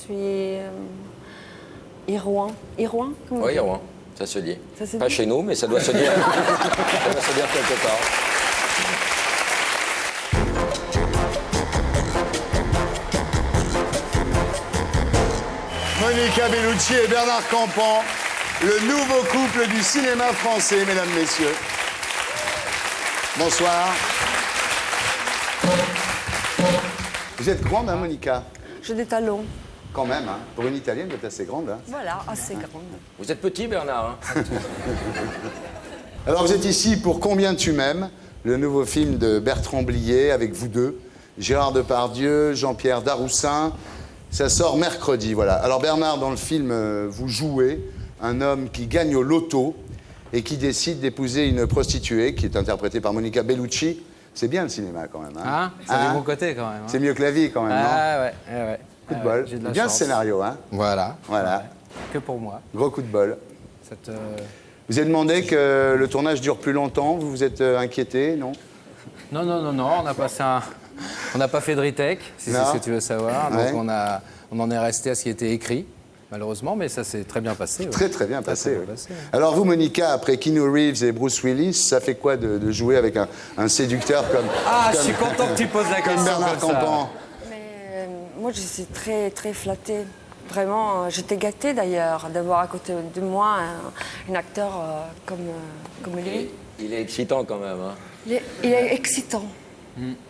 suis Irouan. Irouan, comment Oui, on dit? Irouan, ça se dit. Ça se Pas dit chez nous, mais ça doit se dire. Ça doit se dire quelque part. Monica Bellucci et Bernard Campan, le nouveau couple du cinéma français, mesdames, messieurs. Bonsoir. Vous êtes grande, hein, Monica? J'ai des talons. Quand même, hein. Pour une Italienne, vous êtes assez grande. Hein. Voilà, assez grande. Vous êtes petit, Bernard, hein? Alors, vous êtes ici pour Combien tu m'aimes, le nouveau film de Bertrand Blier avec vous deux, Gérard Depardieu, Jean-Pierre Daroussin. Ça sort mercredi, voilà. Alors, Bernard, dans le film, vous jouez un homme qui gagne au loto et qui décide d'épouser une prostituée qui est interprétée par Monica Bellucci. C'est bien le cinéma, quand même. Hein, hein, c'est du bon côté, quand même. Hein. C'est mieux que la vie, quand même, non? Ah ouais. Coup de bol. J'ai de la Bien chance. ce scénario, hein? Voilà. Voilà. Ouais. Que pour moi. Gros coup de bol. Cette, Vous avez demandé que le tournage dure plus longtemps, vous vous êtes inquiété, non? Non, on a passé un... On n'a pas fait de retake, si c'est Non. ce que tu veux savoir. Ouais. Donc on en est resté à ce qui était écrit, malheureusement, mais ça s'est très bien passé. Ouais. Très, très bien passé. très oui. bien passé, ouais. Alors vous, Monica, après Keanu Reeves et Bruce Willis, ça fait quoi de jouer avec un séducteur comme... Ah, je comme- suis content que tu poses la comme question Bernard comme ça. Campan. Mais moi, je suis très, très flattée. Vraiment, j'étais gâtée d'ailleurs d'avoir à côté de moi un acteur comme lui. Il est excitant quand même, hein? Il est excitant,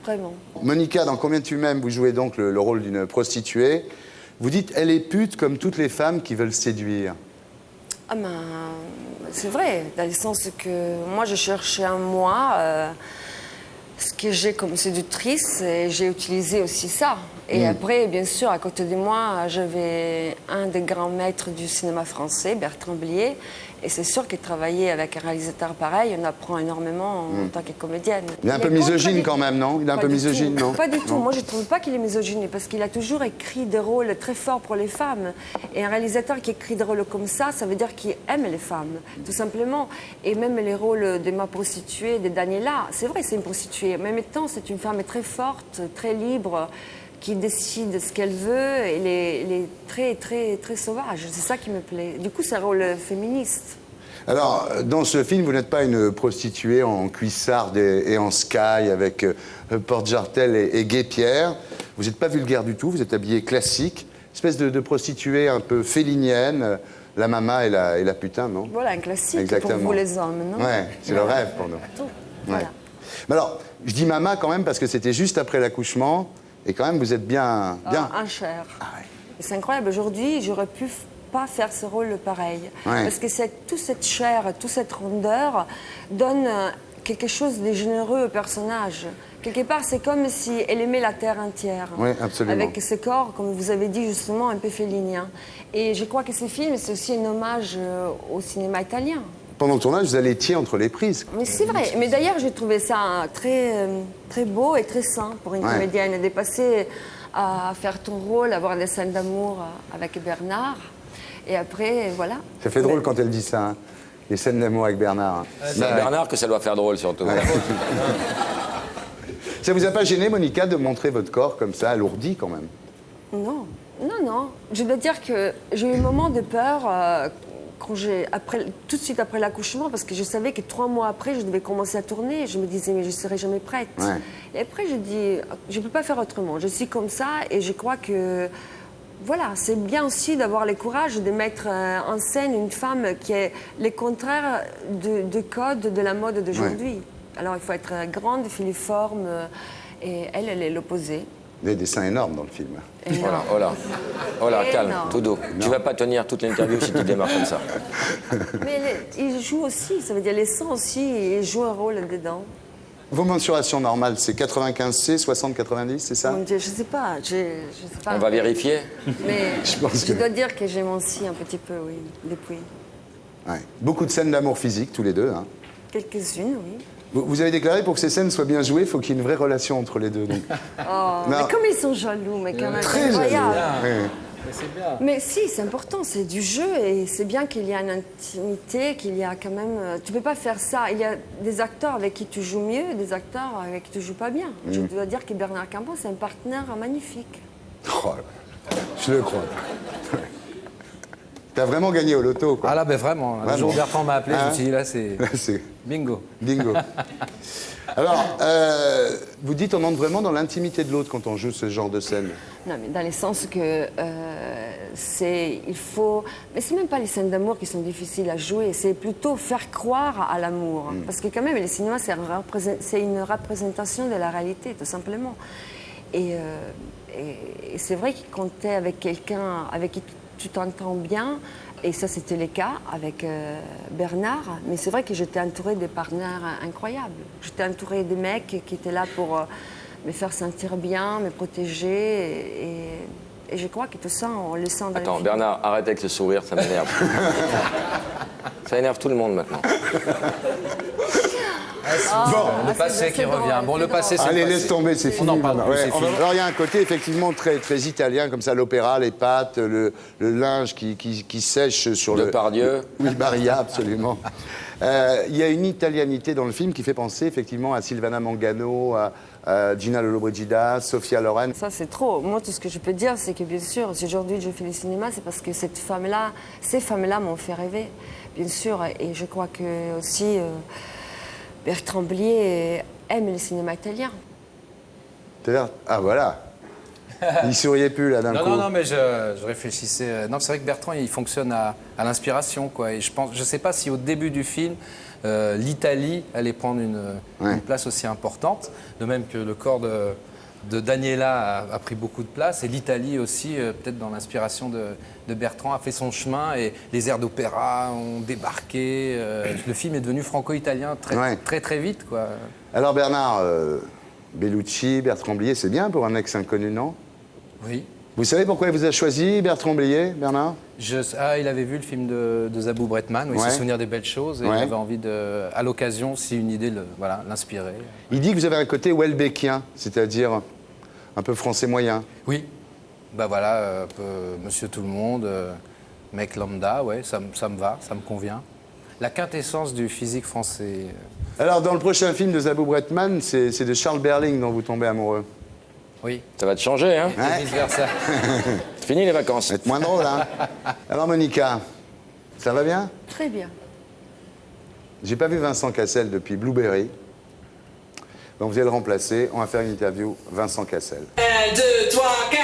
vraiment. Monica, dans Combien tu m'aimes, vous jouez donc le rôle d'une prostituée. Vous dites, elle est pute comme toutes les femmes qui veulent séduire. Ah ben, c'est vrai, dans le sens que moi, je cherchais en moi ce que j'ai comme séductrice et j'ai utilisé aussi ça. Et après, bien sûr, à côté de moi, j'avais un des grands maîtres du cinéma français, Bertrand Blier. Et c'est sûr que travailler avec un réalisateur pareil, on apprend énormément en tant que comédienne. Il est un peu misogyne quand même, non? Il est un Pas peu du misogyne, tout. non? Pas du tout. Non. Moi, je ne trouve pas qu'il est misogyne parce qu'il a toujours écrit des rôles très forts pour les femmes. Et un réalisateur qui écrit des rôles comme ça veut dire qu'il aime les femmes, tout simplement. Et même les rôles de ma prostituée, de Daniela, c'est vrai, c'est une prostituée. Mais en même temps, c'est une femme très forte, très libre, qui décide ce qu'elle veut. Elle est très, très, très sauvage. C'est ça qui me plaît. Du coup, c'est un rôle féministe. Alors, dans ce film, vous n'êtes pas une prostituée en cuissarde et en sky avec porte-jartel et guêpière. Vous n'êtes pas vulgaire du tout, vous êtes habillée classique. Espèce de prostituée un peu félinienne, la mama et la putain, non? Voilà, un classique Exactement. pour vous les hommes, non? Ouais, c'est le rêve pour nous. Tout. Ouais. Voilà. Mais alors, je dis mama quand même parce que c'était juste après l'accouchement et quand même vous êtes bien... En chair. Ah ouais. Et c'est incroyable. Aujourd'hui, j'aurais pu pas faire ce rôle pareil. Ouais. Parce que toute cette chair, toute cette rondeur donne quelque chose de généreux au personnage. Quelque part, c'est comme si elle aimait la terre entière. Oui, absolument. Avec ce corps, comme vous avez dit justement, un peu félinien. Et je crois que ce film, c'est aussi un hommage au cinéma italien. Pendant le tournage, vous allaitiez entre les prises. Mais c'est vrai. Mais d'ailleurs, j'ai trouvé ça très, très beau et très sain pour une Ouais. comédienne de passer à faire ton rôle, avoir des scènes d'amour avec Bernard. Et après, voilà. Ça fait drôle quand elle dit ça, hein. Les scènes d'amour avec Bernard. hein. C'est à Bernard que ça doit faire drôle, surtout. Ça vous a pas gêné, Monica, de montrer votre corps comme ça, alourdi quand même? Non, non, non. Je dois dire que j'ai eu un moment de peur quand tout de suite après l'accouchement, parce que je savais que 3 mois après, je devais commencer à tourner. Je me disais, mais je ne serai jamais prête. Ouais. Et après, je dis, je ne peux pas faire autrement. Je suis comme ça et je crois que... Voilà, c'est bien aussi d'avoir le courage de mettre en scène une femme qui est le contraire du code de la mode d'aujourd'hui. Alors, il faut être grande, filiforme, et elle est l'opposé. Vous avez des seins énormes dans le film. Oh là, oh là. Oh là, calme, Énorme. tout doux. Tu vas pas tenir toute l'interview si tu démarres comme ça. Mais il joue aussi, ça veut dire les seins aussi, il joue un rôle dedans. Vos mensurations normales, c'est 95C, 60-90, c'est ça? Mon Dieu, je sais pas, je sais pas. On va vérifier. Mais Je pense je que- dois dire que j'ai menti un petit peu, oui, depuis. Ouais. Beaucoup de scènes d'amour physique, tous les deux. Hein. Quelques-unes, oui. Vous avez déclaré pour que ces scènes soient bien jouées, il faut qu'il y ait une vraie relation entre les deux. Donc. Oh, mais comme ils sont jaloux, mais quand même, Très incroyable. jaloux. Ouais. C'est bien. Mais si, c'est important, c'est du jeu et c'est bien qu'il y a une intimité, qu'il y a quand même... Tu peux pas faire ça. Il y a des acteurs avec qui tu joues mieux, des acteurs avec qui tu joues pas bien. Je dois dire que Bernard Campan, c'est un partenaire magnifique. Oh là là. Je Je le crois. T'as vraiment gagné au loto, quoi. Ah là, ben vraiment. Vraiment. Un jour, Bertrand m'a appelé, je me suis dit, là, c'est C'est bingo. bingo. Alors, vous dites on entre vraiment dans l'intimité de l'autre quand on joue ce genre de scène. Non, mais dans le sens que il faut. Mais c'est même pas les scènes d'amour qui sont difficiles à jouer, c'est plutôt faire croire à l'amour. Parce que quand même, le cinéma, c'est une représentation de la réalité, tout simplement. Et c'est vrai que quand tu es avec quelqu'un avec qui tu t'entends bien, et ça c'était le cas avec Bernard, mais c'est vrai que j'étais entourée de partenaires incroyables. J'étais entourée de mecs qui étaient là pour me faire sentir bien, me protéger, et je crois que tout ça, on le sent dans Attends, le film. Bernard, arrête avec ce sourire, ça m'énerve. Ça énerve tout le monde maintenant. Le passé c'est qui drôle, revient. Bon, c'est le passé, c'est Allez, le passé. laisse tomber, c'est fini. On en parle maintenant. plus, c'est fini. Alors, il y a un côté effectivement très, très italien, comme ça, l'opéra, les pâtes, le linge qui sèche sur le... Depardieu. Oui, Maria, absolument. Il y a une italianité dans le film qui fait penser effectivement à Silvana Mangano, à Gina Lollobrigida, Sofia Loren. Ça, c'est trop. Moi, tout ce que je peux dire, c'est que bien sûr, si aujourd'hui je fais le cinéma, c'est parce que ces femmes-là m'ont fait rêver, bien sûr. Et je crois que aussi Bertrand Blier aime le cinéma italien. C'est-à-dire, ah voilà, il souriait plus là d'un coup. Non, mais je réfléchissais. Non, c'est vrai que Bertrand, il fonctionne à l'inspiration, quoi. Et je sais pas si au début du film, l'Italie allait prendre une place aussi importante, de même que le corps de Daniela a pris beaucoup de place, et l'Italie aussi, peut-être dans l'inspiration de Bertrand, a fait son chemin, et les airs d'opéra ont débarqué. Le film est devenu franco-italien très vite, quoi. Alors Bernard, Bellucci, Bertrand Blier, c'est bien pour un ex-inconnu, non? Oui. Vous savez pourquoi il vous a choisi, Bertrand Blier, Bernard? Il avait vu le film de Zabou Bretman, où il Ouais. se souvenir des belles choses, et Ouais. il avait envie, à l'occasion, si une idée l'inspirait. Il dit que vous avez un côté Welbeckien, c'est-à-dire un peu français moyen. Oui, bah voilà, un peu Monsieur Tout-le-Monde, mec lambda, ouais, ça me va, ça me convient. La quintessence du physique français. Alors, dans le prochain film de Zabou Bretman, c'est de Charles Berling dont vous tombez amoureux. Oui, Ça va te changer, hein? Ouais. et vice-versa. C'est fini les vacances. Ça va être moins drôle, hein? Alors, Monica, ça va bien? Très bien. J'ai pas vu Vincent Cassel depuis Blueberry. Donc, vous allez le remplacer. On va faire une interview Vincent Cassel. 1, 2, 3, 4.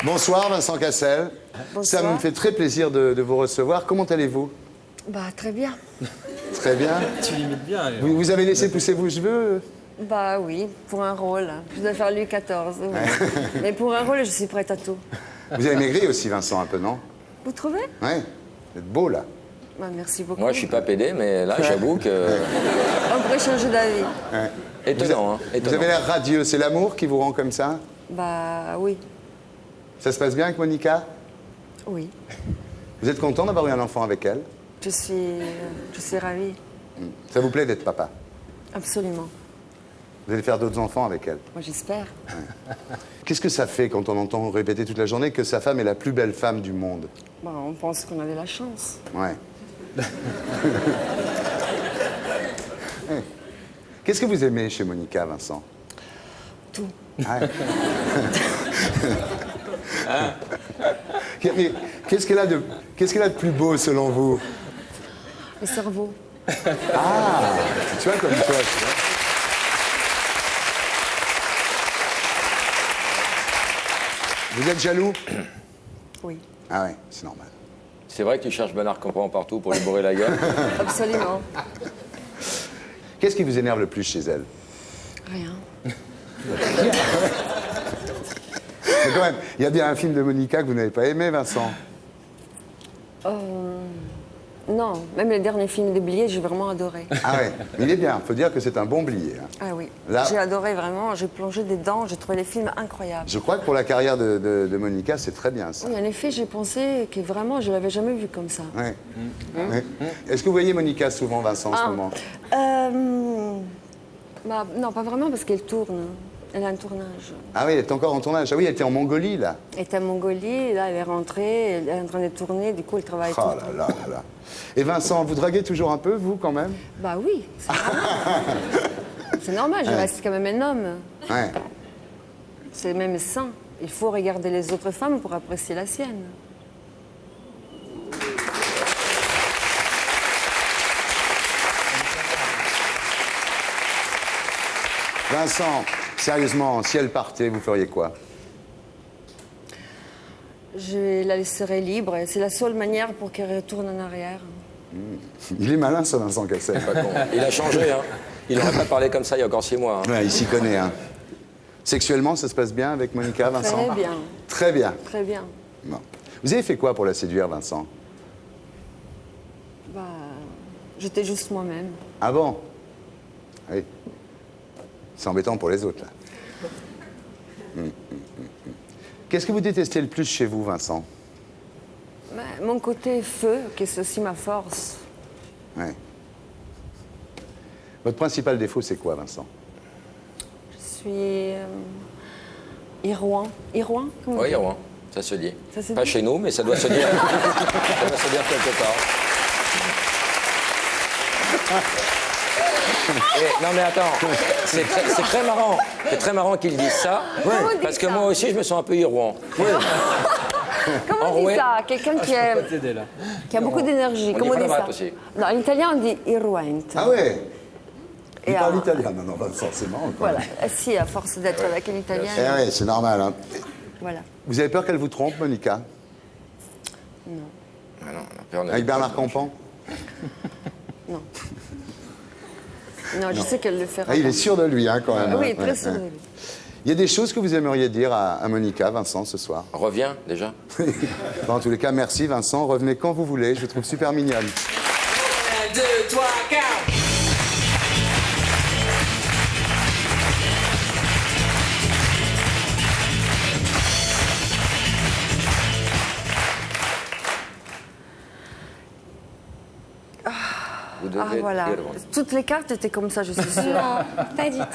Bonsoir, Vincent Cassel. Bonsoir. Ça me fait très plaisir de vous recevoir. Comment allez-vous? Bah, très bien. Très bien. Tu limites bien. Vous avez laissé pousser vos cheveux? Bah oui, pour un rôle. Je dois faire Louis XIV. Oui. Mais pour un rôle, je suis prête à tout. Vous avez maigri aussi, Vincent, un peu, non? Vous trouvez? Ouais. Vous êtes beau, là. Bah, merci beaucoup. Moi, je suis pas pédé, mais là, j'avoue que. On pourrait changer d'avis. Étonnant, hein? Vous Étonnant. avez l'air radieux. C'est l'amour qui vous rend comme ça? Bah oui, Ça se passe bien avec Monica? oui. Vous êtes content d'avoir eu un enfant avec elle? Je suis ravie. Ça vous plaît d'être papa? Absolument. Vous allez faire d'autres enfants avec elle? Moi, j'espère. Qu'est-ce que ça fait quand on entend répéter toute la journée que sa femme est la plus belle femme du monde? Bah, on pense qu'on a de la chance. Ouais. Qu'est-ce que vous aimez chez Monica, Vincent? Tout. Ouais. Mais qu'est-ce qu'elle a de plus beau selon vous? Le cerveau. Ah, tu vois comme toi, tu vois. Vous êtes jaloux? Oui, Ah ouais, c'est normal. C'est vrai que tu cherches Bernard Campan partout pour lui bourrer la gueule. absolument. Qu'est-ce qui vous énerve le plus chez elle? Rien. Mais quand même, il y a bien un film de Monica que vous n'avez pas aimé, Vincent. Non, même le dernier film de Blier, j'ai vraiment adoré. Ah ouais, il est bien. Il faut dire que c'est un bon Blier, hein. Ah oui, Là- j'ai adoré vraiment, j'ai plongé dedans, j'ai trouvé les films incroyables. Je crois que pour la carrière de Monica, c'est très bien, ça. Oui, en effet, j'ai pensé que vraiment, je ne l'avais jamais vu comme ça. Ouais. Ouais. Est-ce que vous voyez Monica souvent, Vincent, en ce moment? Bah, non, pas vraiment parce qu'elle tourne. Elle a un tournage. Ah oui, elle est encore en tournage. Ah oui, elle était en Mongolie, là. Elle est à Mongolie, et là, elle est rentrée, elle est en train de tourner, du coup, elle travaille Oh tout. là là là là. Et Vincent, vous draguez toujours un peu, vous, quand même? Bah oui, c'est normal. C'est normal, je reste quand même un homme. Ouais. C'est même sain. Il faut regarder les autres femmes pour apprécier la sienne. Vincent, sérieusement, si elle partait, vous feriez quoi? Je la laisserai libre. C'est la seule manière pour qu'elle retourne en arrière. Il est malin, ce Vincent Cassel. Pas con. Il a changé, hein. Il n'aurait pas parlé comme ça il y a encore 6 mois. Hein. Ouais, il s'y connaît, hein. Sexuellement, ça se passe bien avec Monica, Vincent? Très bien, Très bien. très bien. Bon. Vous avez fait quoi pour la séduire, Vincent? Bah, j'étais juste moi-même. Ah bon? Oui. C'est embêtant pour les autres, là. Qu'est-ce que vous détestez le plus chez vous, Vincent? Bah, mon côté feu, qui est aussi ma force. Ouais. Votre principal défaut, c'est quoi, Vincent? Je suis Irouan. Irouan? Comment on Oui, dit Rouen, ça se dit. Ça se Pas dit chez nous, mais ça doit se dire. Ça doit se dire quelque part. Non mais attends, c'est très marrant. C'est très marrant qu'ils disent ça. Comment on dit Parce que ça moi aussi, je me sens un peu Irouan. Comment on dit Enroué. ça? Quelqu'un qui a beaucoup d'énergie. On Comment on dit dit ça? Falabrate aussi. Non, en italien, on dit Iruent. Ah ouais? Il Et parle alors, italien. Non, Vincent, c'est marrant, quoi. Voilà. Si, à force d'être avec une italienne. Eh ouais, c'est normal, hein. Voilà. Vous avez peur qu'elle vous trompe, Monica? Ah non, on a peur de- Avec Bernard Campan? Non. Non, je sais qu'elle le fera. Ah, il est sûr de lui, hein, quand même. Oui, Ouais, très ouais, sûr de ouais. lui. Il y a des choses que vous aimeriez dire à Monica, Vincent, ce soir? Reviens, déjà. Bon, en tous les cas, merci, Vincent. Revenez quand vous voulez. Je vous trouve super mignonne. 1, 2, 3, 4. Vous devez Ah, voilà. dire- Toutes les cartes étaient comme ça, je suis sûre. Non, pas du tout.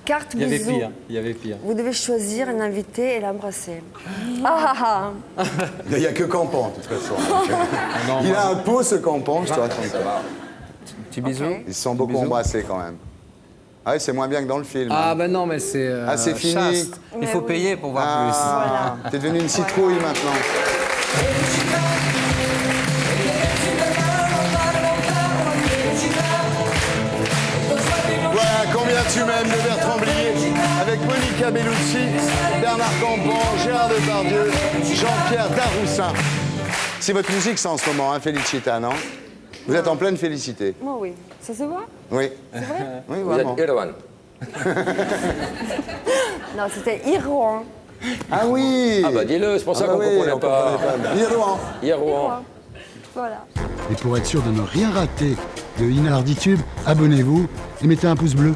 Carte Il y avait bisous. pire. Il y avait pire. Vous devez choisir un invité et l'embrasser. Ah, ah, Il n'y a que Campan, de toute façon. Il a un pot, ce Campan, je te raconte. Petit bisou. Ils se sont beaucoup embrassés, quand même. Ah oui, c'est moins bien que dans le film. Ah hein. ben non, mais c'est Ah, c'est fini. chaste. Il faut Mais oui. payer pour voir Ah, t'es devenu une citrouille, maintenant. Voilà, Combien tu m'aimes de Bertrand Blier, avec Monica Bellucci, Bernard Campan, Gérard Depardieu, Jean-Pierre Daroussin. C'est votre musique, ça, en ce moment, hein, Felicita, non? Vous êtes en pleine félicité. Moi, oui. Ça se voit? Oui. Oui, Vous vraiment. êtes Irouan. Non, c'était Irouan. Ah oui. Ah bah dis-le, c'est pour ça qu'on oui, comprenait on pas. comprenait pas. Irouan. Irouan. Voilà. Et pour être sûr de ne rien rater de Inarditube, abonnez-vous et mettez un pouce bleu.